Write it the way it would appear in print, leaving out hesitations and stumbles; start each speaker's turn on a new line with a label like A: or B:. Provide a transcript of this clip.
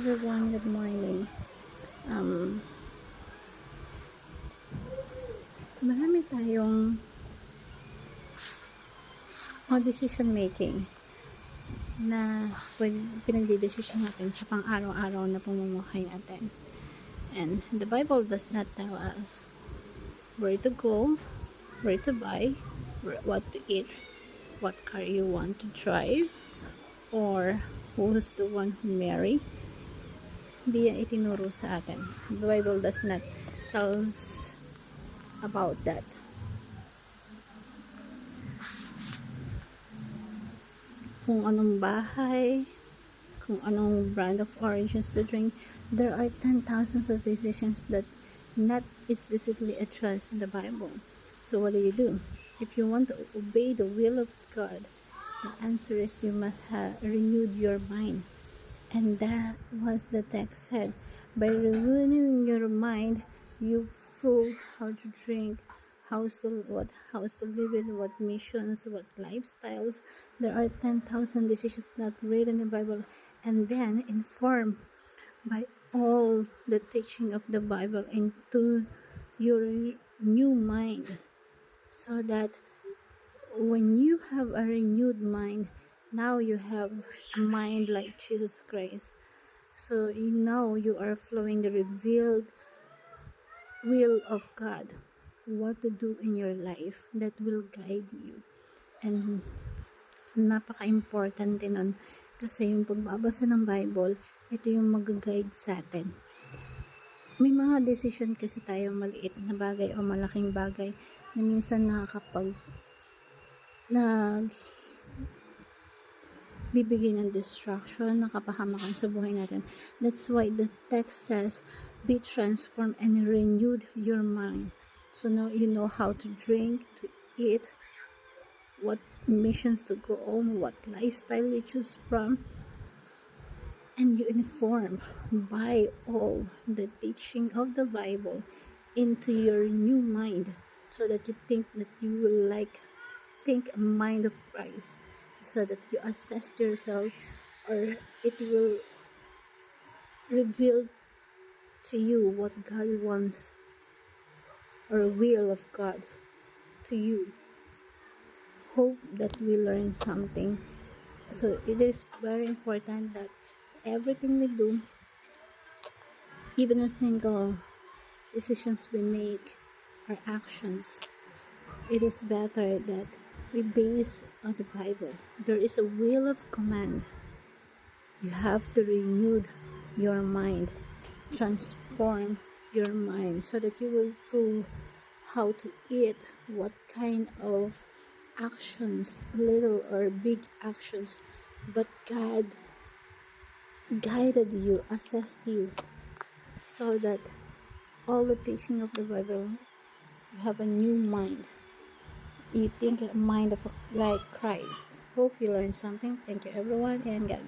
A: everyone, good morning. Marami tayong decision making na pinagdidesisyon natin sa pang-araw-araw na pamumuhay natin. And the Bible does not tell us where to go, where to buy, what to eat, what car you want to drive, or who's the one who marry. Hindi yan itinuro sa atin. The Bible does not tell us about that. Kung anong bahay, kung anong brand of oranges to drink, there are 10,000 of decisions that not specifically addressed in the Bible. So what do? If you want to obey the will of God, the answer is you must have renewed your mind. And that was the text said. By renewing your mind, you prove how to drink, how to live in, what missions, what lifestyles. There are 10,000 decisions not written in the Bible, and then informed by all the teaching of the Bible into your new mind, so that when you have a renewed mind, now you have a mind like Jesus Christ. So now you are flowing the revealed will of God, what to do in your life that will guide you. And napaka-importante nun kasi yung pagbabasa ng Bible, ito yung mag-guide sa atin. May mga decision kasi tayo maliit na bagay o malaking bagay na minsan bibigay ng distraction, nakapahamakan sa buhay natin. That's why the text says, be transformed and renewed your mind. So now you know how to drink, to eat, what missions to go on, what lifestyle you choose from, and you inform by all the teaching of the Bible into your new mind, so that you think that you will think a mind of Christ, so that you assess yourself, or it will reveal to you what God wants or will of God to you. Hope that we learn something. So it is very important that everything we do, even a single decisions we make or actions, it is better that we base on the Bible. There is a will of command. You have to renew your mind, transform your mind, so that you will prove how to eat, what kind of actions, little or big actions, but God guided you, assessed you, so that all the teaching of the Bible, you have a new mind. You think a mind of like Christ. Hope you learned something. Thank you everyone, and God